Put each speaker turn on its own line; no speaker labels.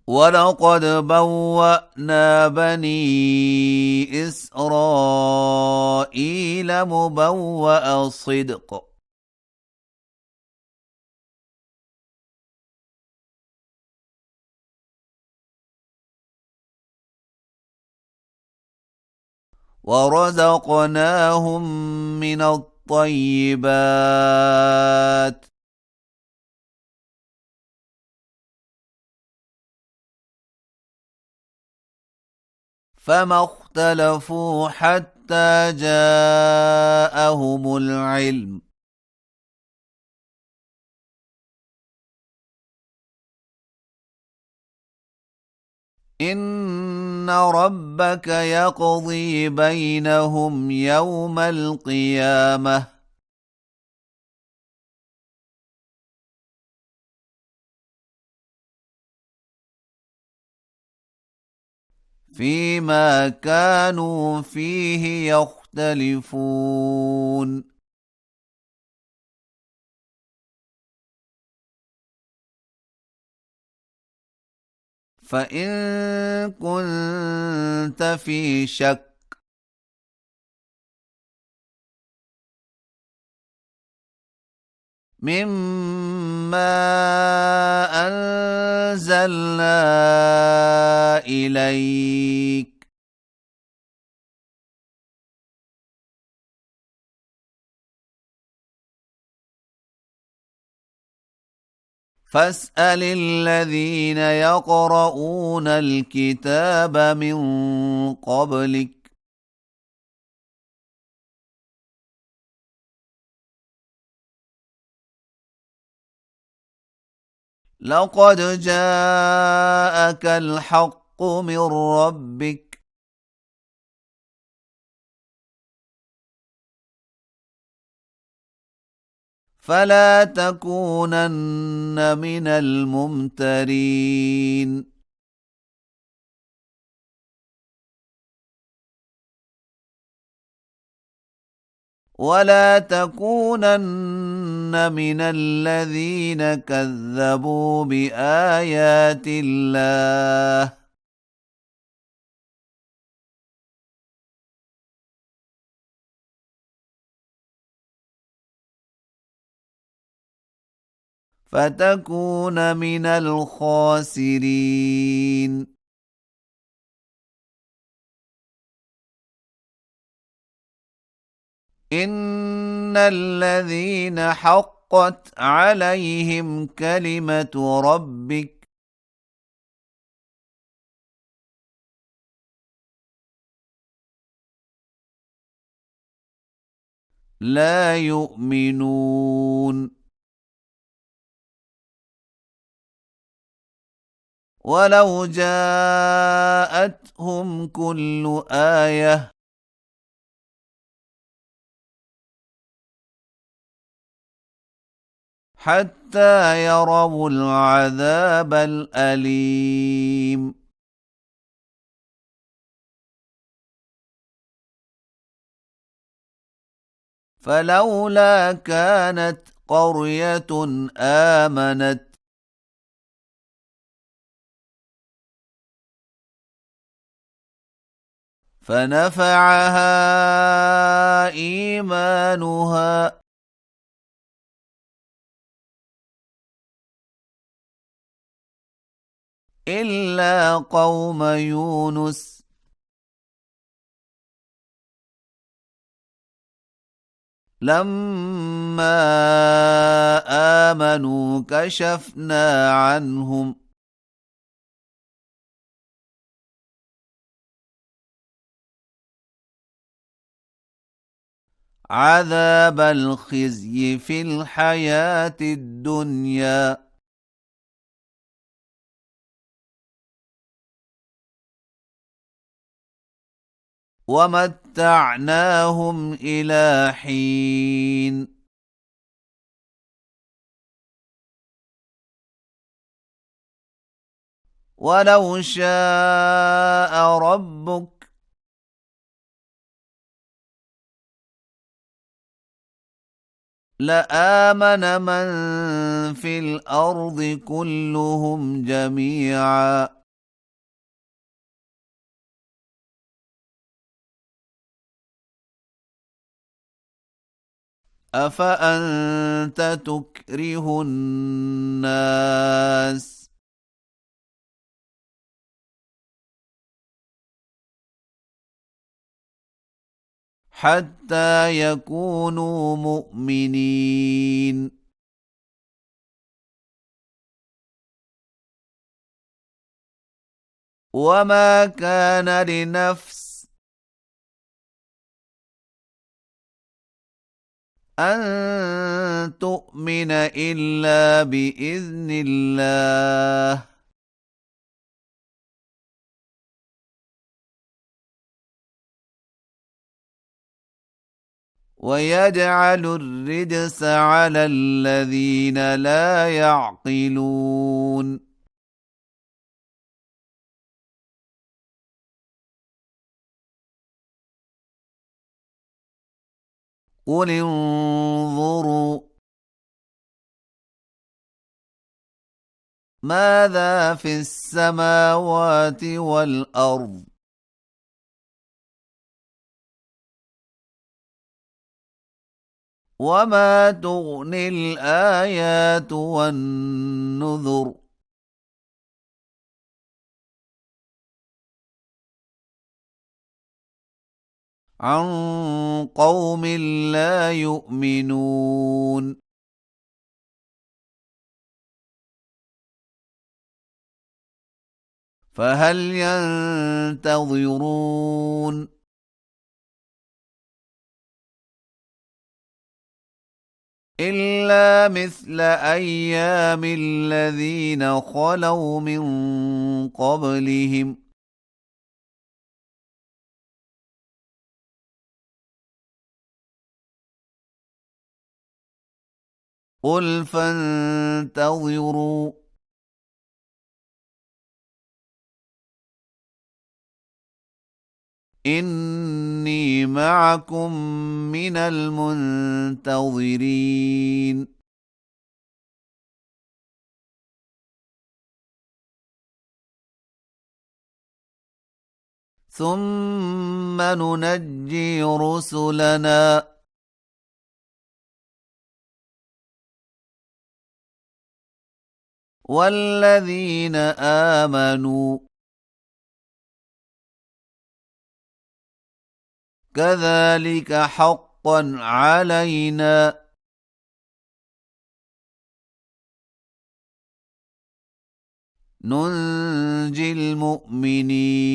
ولقد بوأنا بني إسرائيل مبوأ صدق ورزقناهم من الطيبات فما اختلفوا حتى جاءهم العلم إن ربك يقضي بينهم يوم القيامة فيما كانوا فيه يختلفون فإن كنت في شك مما أنزلنا إليك فاسأل الذين يقرؤون الكتاب من قبلك لقد جاءك الحق من ربك فلا تكونن من الممترين ولا تكونن من الذين كذبوا بآيات الله فتكون من الخاسرين إن الذين حقت عليهم كلمة ربك لا يؤمنون ولو جاءتهم كل آية حتى يروا العذاب الأليم فلولا كانت قرية آمنت فنفعها إيمانها إلا قوم يونس لما آمنوا كشفنا عنهم عذاب الخزي في الحياة الدنيا ومتعناهم إلى حين ولو شاء ربك لآمن من في الأرض كلهم جميعا أفأنت تكره الناس حتى يكونوا مؤمنين وما كان لنفس أن تؤمن إلا بإذن الله ويجعل الرجس على الذين لا يعقلون قل انظروا ماذا في السماوات والأرض وما تغني الآيات والنذر عن قوم لا يؤمنون فهل ينتظرون إلا مثل أيام الذين خلوا من قبلهم قل فانتظروا إني معكم من المنتظرين ثم ننجي رسلنا والذين آمنوا كذلك حقا علينا ننجي المؤمنين